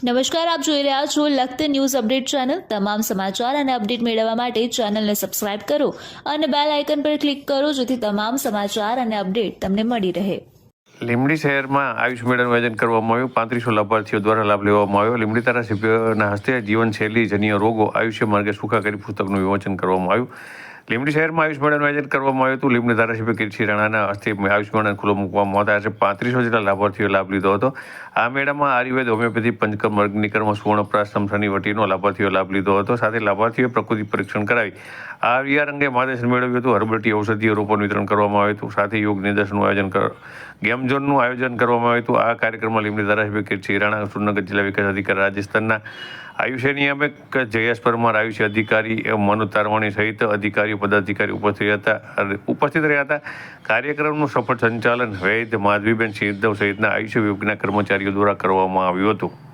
નમસ્કાર, આપ જોઈ રહ્યા છો લખત ન્યૂઝ અપડેટ ચેનલ। તમામ સમાચાર અને અપડેટ મેળવવા માટે ચેનલને સબસ્ક્રાઇબ કરો અને બેલ આઇકન પર ક્લિક કરો જેથી તમામ સમાચાર અને અપડેટ તમને મળી રહે। લીંબડી શહેરમાં આયુષ મેળાનું આયોજન કરવામાં આવ્યું। 3500 લાભાર્થીઓ દ્વારા લાભ લેવામાં આવ્યો। લીંબડી ધારાસભ્યના હસ્તે જીવનશૈલી જન્ય રોગો આયુષ્ય માર્ગે સુખાકારી પુસ્તકનું વિમોચન કરવામાં આવ્યું। લીંબડી શહેરમાં આયુષ મેળાનું આયોજન કરવામાં આવ્યું હતું। લીંબડી ધારાસભ્ય કીર્તિ રાણાના હસ્તે આયુષ મેળાને ખુલ્લો મૂકવામાં આવતા આજે 3500 જેટલા લાભાર્થીઓએ લાભ લીધો હતો। આ મેળામાં આયુર્વેદ, હોમિયોપેથી, પંચકર્મ, અગ્નિકર્મ, સુવર્ણપ્રાશ, શનિવટીનો લાભાર્થીઓએ લાભ લીધો હતો। સાથે લાભાર્થીઓએ પ્રકૃતિ પરીક્ષણ કરાવી આવીઆર અંગે માર્ગદર્શન મેળવ્યું હતું। હર્બલ ટી, ઔષધીય રોપોનું વિતરણ કરવામાં આવ્યું હતું। સાથે યોગ નિદર્શનનું આયોજન ગેમ ઝોનનું આયોજન કરવામાં આવ્યું હતું। આ કાર્યક્રમમાં લીંબડી ધારાસભ્ય કીર્તિ રાણા, સુરનગર જિલ્લા વિકાસ અધિકારી રાજસ્થાનના આયુષ્ય નિયામક જયેશ પરમાર, આયુષ્ય અધિકારી મનોજ તારવાણી સહિત અધિકારીઓ પદાધિકારી ઉપસ્થિત રહ્યા હતા। કાર્યક્રમનું સફળ સંચાલન વૈદ્ય માધવીબેન સિંહદેવ સહિતના આયુષ્ય વિભાગના કર્મચારીઓ દ્વારા કરવામાં આવ્યું હતું।